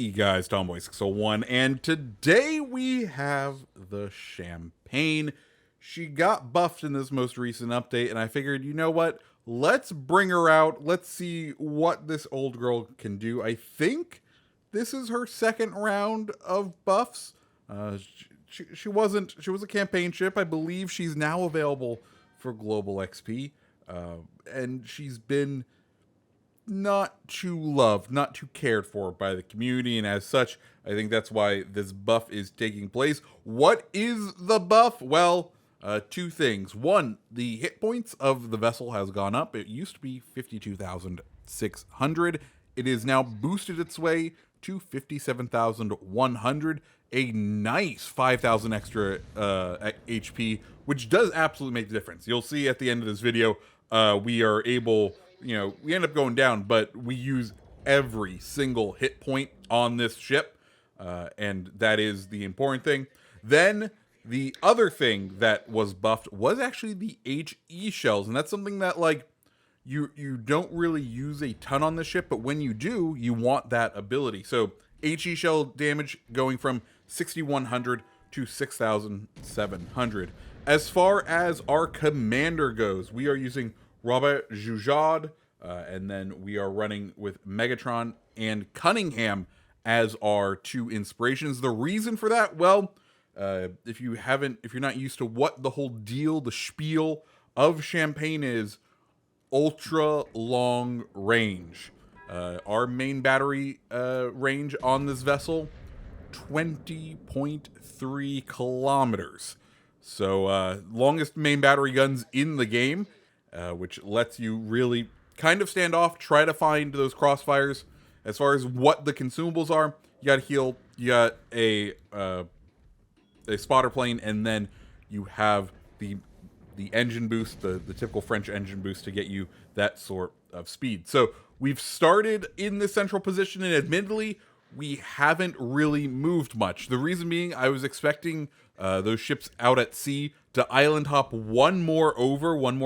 Hey guys, Tomboy601, and today we have the Champagne. She got buffed in this most recent update, and I figured, you know what? Let's bring her out. Let's see what this old girl can do. I think this is her second round of buffs. She was a campaign ship. I believe she's now available for global XP, and she's been not too loved, not too cared for by the community, and as such, I think that's why this buff is taking place. What is the buff? Well, two things. One, the hit points of the vessel has gone up. It used to be 52,600. It is now boosted its way to 57,100. A nice 5,000 extra HP, which does absolutely make the difference. You'll see at the end of this video, we are able, we end up going down, but we use every single hit point on this ship, and that is the important thing. Then the other thing that was buffed was actually the HE shells, and that's something that, like, you don't really use a ton on this ship, but when you do, you want that ability. So HE shell damage going from 6,100 to 6,700. As far as our commander goes, we are using Robert Jujard, and then we are running with Megatron and Cunningham as our two inspirations. The reason for that, well, if you're not used to what the whole deal, the spiel of Champagne is, ultra long range. Our main battery range on this vessel, 20.3 kilometers. So longest main battery guns in the game, which lets you really kind of stand off, try to find those crossfires. As far as what the consumables are, you got heal, you got a spotter plane, and then you have the engine boost, the typical French engine boost to get you that sort of speed. So we've started in the central position, and admittedly, we haven't really moved much. The reason being, I was expecting those ships out at sea to island hop one more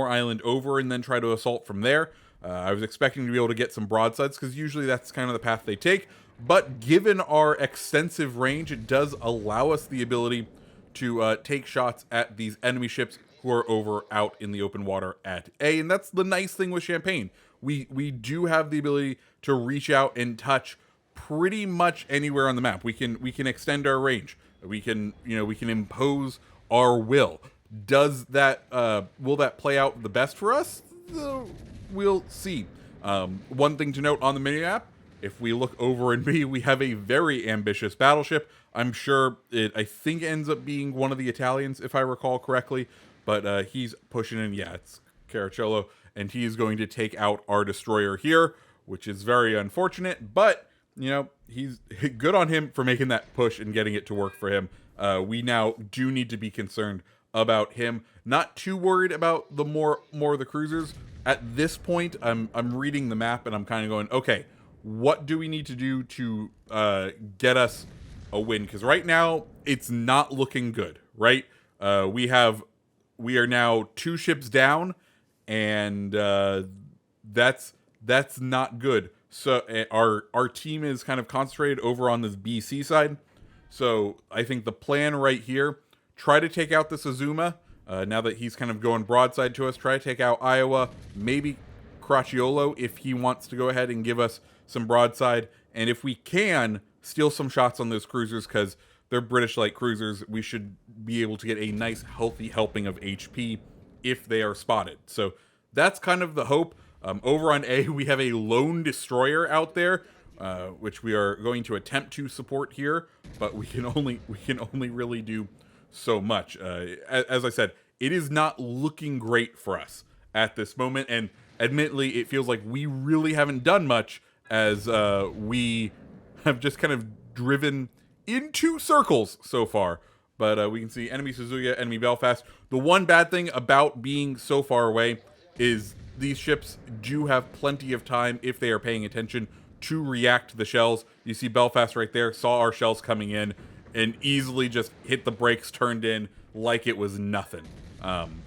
island over, and then try to assault from there. I was expecting to be able to get some broadsides, because usually that's kind of the path they take. But given our extensive range, it does allow us the ability to take shots at these enemy ships who are over out in the open water at A. And that's the nice thing with Champagne. We do have the ability to reach out and touch pretty much anywhere on the map. We can extend our range. We can impose our will. Does that will that play out the best for us? We'll see. One thing to note on the mini-map, if we look over in B, we have a very ambitious battleship. I'm sure I think ends up being one of the Italians, if I recall correctly. But he's pushing in, yeah, it's Caracciolo, and he is going to take out our destroyer here, which is very unfortunate. But, he's good on him for making that push and getting it to work for him. We now do need to be concerned about him. Not too worried about the more of the cruisers. At this point, I'm reading the map, and I'm kind of going, okay, what do we need to do to get us a win? Because right now, it's not looking good, right? We are now 2 ships down, and that's not good. So our team is kind of concentrated over on this BC side. So I think the plan right here, try to take out this Azuma. Now that he's kind of going broadside to us, try to take out Iowa, maybe Caracciolo if he wants to go ahead and give us some broadside. And if we can, steal some shots on those cruisers, because they're British light cruisers. We should be able to get a nice, healthy helping of HP if they are spotted. So that's kind of the hope. Over on A, we have a lone destroyer out there, which we are going to attempt to support here, but we can only really do so much. As I said, it is not looking great for us at this moment, and admittedly, it feels like we really haven't done much, as we have just kind of driven in 2 circles so far. But we can see enemy Suzuka, enemy Belfast. The one bad thing about being so far away is these ships do have plenty of time, if they are paying attention, to react to the shells. You see Belfast right there, saw our shells coming in, and easily just hit the brakes, turned in like it was nothing.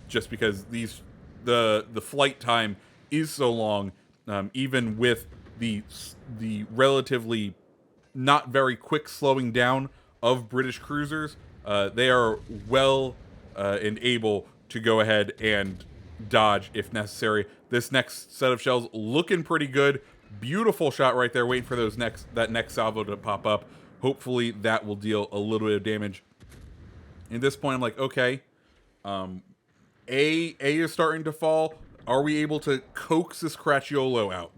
Just because the flight time is so long, even with the relatively not very quick slowing down of British cruisers. They are well and able to go ahead and dodge if necessary. This next set of shells looking pretty good. Beautiful shot right there, waiting for that next salvo to pop up. Hopefully that will deal a little bit of damage. At this point, I'm like, okay, A is starting to fall. Are we able to coax this Cracchiolo out?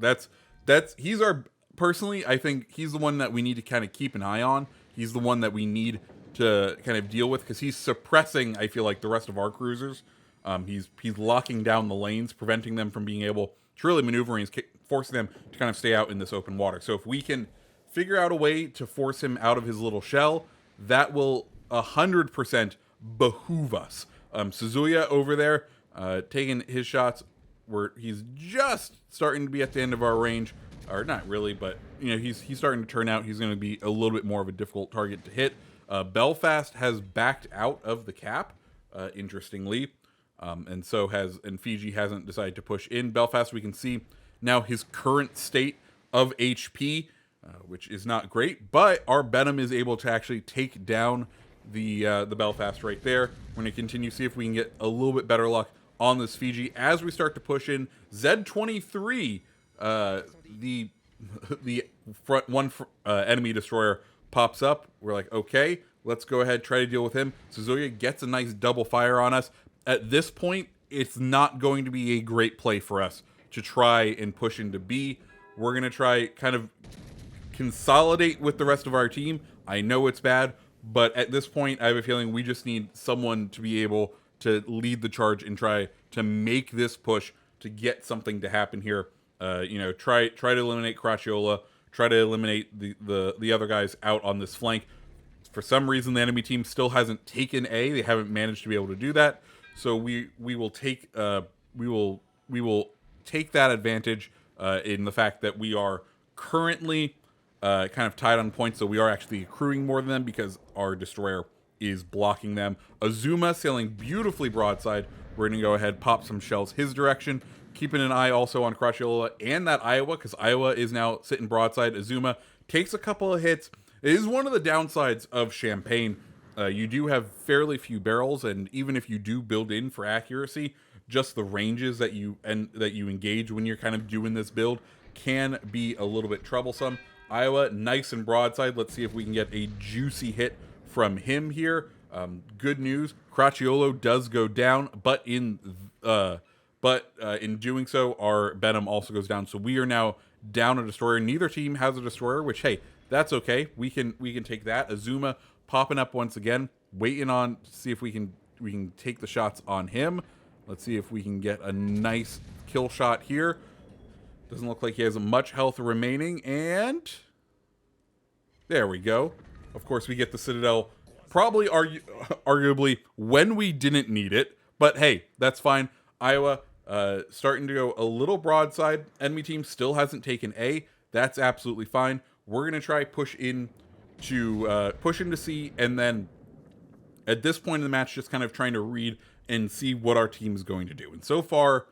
He's our personally. I think he's the one that we need to kind of keep an eye on. He's the one that we need to kind of deal with because he's suppressing, I feel like, the rest of our cruisers. He's locking down the lanes, preventing them from being able to really maneuver, and he's forcing them to kind of stay out in this open water. So if we can figure out a way to force him out of his little shell, that will 100% behoove us. Suzuya over there, taking his shots where he's just starting to be at the end of our range, or not really, but he's starting to turn out. He's going to be a little bit more of a difficult target to hit. Belfast has backed out of the cap, interestingly, and Fiji hasn't decided to push in. Belfast, we can see now his current state of HP, which is not great, but our Benham is able to actually take down the Belfast right there. We're going to continue, see if we can get a little bit better luck on this Fiji as we start to push in. Z-23, the front one enemy destroyer pops up. We're like, okay, let's go ahead, try to deal with him. Suzuya gets a nice double fire on us. At this point, it's not going to be a great play for us to try and push into B. We're going to try kind of consolidate with the rest of our team. I know it's bad, but at this point, I have a feeling we just need someone to be able to lead the charge and try to make this push to get something to happen here. Try to eliminate Cracciola, try to eliminate the other guys out on this flank. For some reason, the enemy team still hasn't taken A. They haven't managed to be able to do that. So we will take that advantage in the fact that we are currently kind of tied on points. So we are actually accruing more than them because our destroyer is blocking them. Azuma sailing beautifully broadside. We're going to go ahead, pop some shells his direction, keeping an eye also on Cracciola and that Iowa, because Iowa is now sitting broadside. Azuma takes a couple of hits. It is one of the downsides of Champagne. You do have fairly few barrels, and even if you do build in for accuracy, just the ranges that you engage when you're kind of doing this build can be a little bit troublesome. Iowa, nice and broadside. Let's see if we can get a juicy hit from him here. Good news, Cracchiolo does go down, but in doing so, our Benham also goes down. So we are now down a destroyer. Neither team has a destroyer, which, hey, that's okay. We can take that. Azuma popping up once again, waiting on to see if we can take the shots on him. Let's see if we can get a nice kill shot here. Doesn't look like he has much health remaining, and there we go. Of course, we get the Citadel, probably arguably when we didn't need it, but hey, that's fine. Iowa starting to go a little broadside. Enemy team still hasn't taken A. That's absolutely fine. We're gonna try push into C, and then at this point in the match, just kind of trying to read and see what our team is going to do. And so far,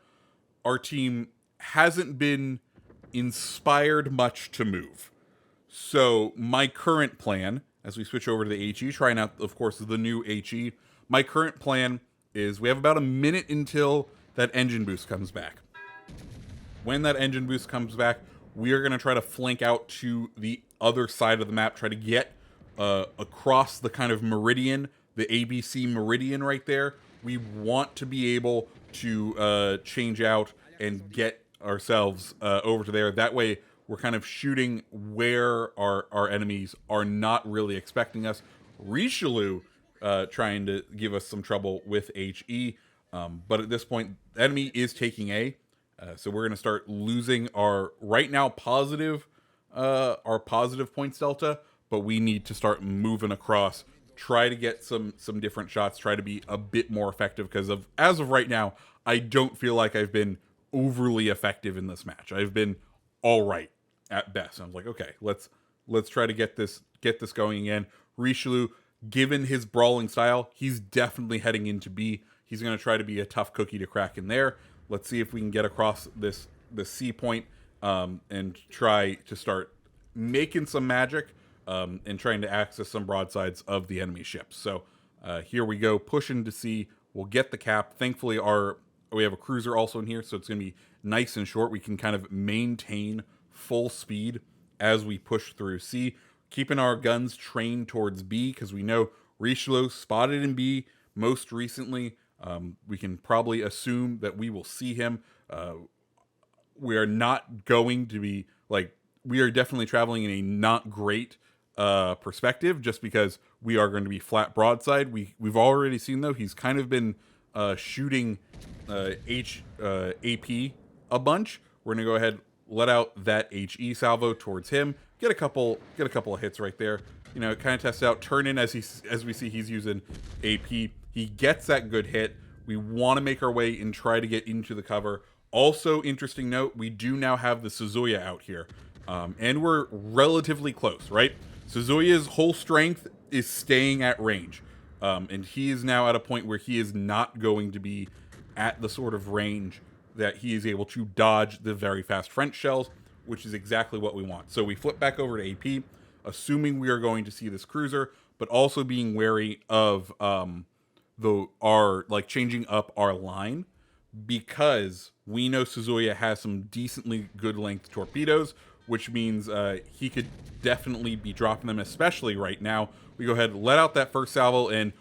our team hasn't been inspired much to move. So my current plan, as we switch over to the HE, trying out, of course, the new HE, my current plan is we have about a minute until that engine boost comes back. When that engine boost comes back, we are going to try to flank out to the other side of the map, try to get across the kind of meridian, the ABC meridian right there. We want to be able to change out and get ourselves over to there. That way, we're kind of shooting where our enemies are not really expecting us. Richelieu trying to give us some trouble with HE. But at this point, the enemy is taking A. So we're going to start losing our right now positive points delta, but we need to start moving across, try to get some different shots, try to be a bit more effective, because as of right now, I don't feel like I've been overly effective in this match. I've been all right at best. I was like, okay, let's try to get this going again. Richelieu, given his brawling style, he's definitely heading into B. He's going to try to be a tough cookie to crack in there. Let's see if we can get across the C point and try to start making some magic. and trying to access some broadsides of the enemy ships. So here we go, pushing to sea. We'll get the cap. Thankfully, we have a cruiser also in here, so it's going to be nice and short. We can kind of maintain full speed as we push through C, keeping our guns trained towards B, because we know Richelieu spotted in B most recently. We can probably assume that we will see him. We are not going to be, like, we are definitely traveling in a not great perspective, just because we are going to be flat broadside. We've already seen, though, he's kind of been shooting AP a bunch. We're gonna go ahead, let out that HE salvo towards him, get a couple of hits right there. You know, kind of test out, turn in as we see he's using AP. He gets that good hit. We want to make our way and try to get into the cover. Also, interesting note, we do now have the Suzuya out here, and we're relatively close, right? Suzuya's whole strength is staying at range, and he is now at a point where he is not going to be at the sort of range that he is able to dodge the very fast French shells, which is exactly what we want. So we flip back over to AP, assuming we are going to see this cruiser, but also being wary of changing up our line, because we know Suzuya has some decently good length torpedoes, which means he could definitely be dropping them, especially right now. We go ahead, let out that first salvo, and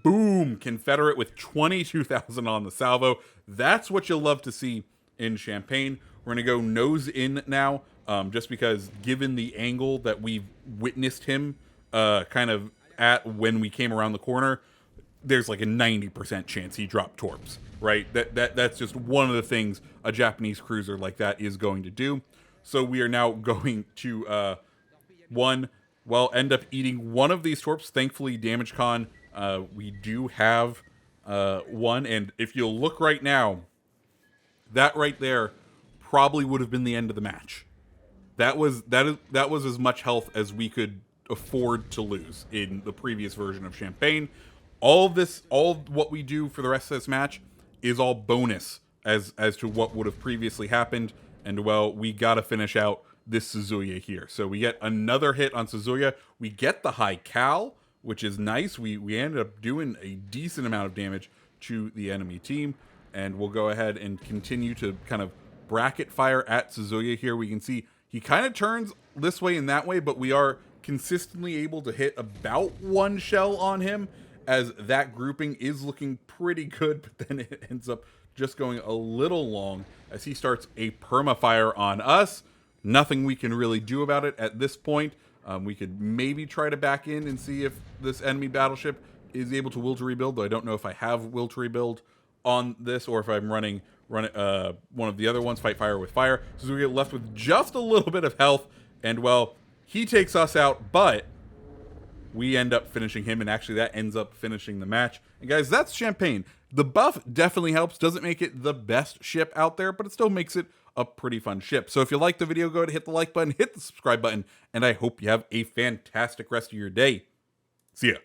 boom, Confederate with 22,000 on the salvo. That's what you'll love to see in Champagne. We're going to go nose in now, just because given the angle that we've witnessed him kind of at when we came around the corner, there's like a 90% chance he dropped torps, right? That's just one of the things a Japanese cruiser like that is going to do. So we are now going to end up eating one of these torps. Thankfully, Damage Con, we do have one, and if you'll look right now, that right there probably would have been the end of the match. That was as much health as we could afford to lose in the previous version of Champagne. All what we do for the rest of this match is all bonus as to what would have previously happened. And well, we got to finish out this Suzuya here. So we get another hit on Suzuya. We get the high cal, which is nice. We ended up doing a decent amount of damage to the enemy team. And we'll go ahead and continue to kind of bracket fire at Suzuya here. We can see he kind of turns this way and that way, but we are consistently able to hit about one shell on him, as that grouping is looking pretty good, but then it ends up just going a little long as he starts a perma-fire on us. Nothing we can really do about it at this point. We could maybe try to back in and see if this enemy battleship is able to will to rebuild, though I don't know if I have will to rebuild on this, or if I'm running one of the other ones, fight fire with fire. So we get left with just a little bit of health, and well, he takes us out, but we end up finishing him, and actually that ends up finishing the match. And guys, that's Champagne. The buff definitely helps. Doesn't make it the best ship out there, but it still makes it a pretty fun ship. So if you like the video, go ahead and hit the like button, hit the subscribe button, and I hope you have a fantastic rest of your day. See ya.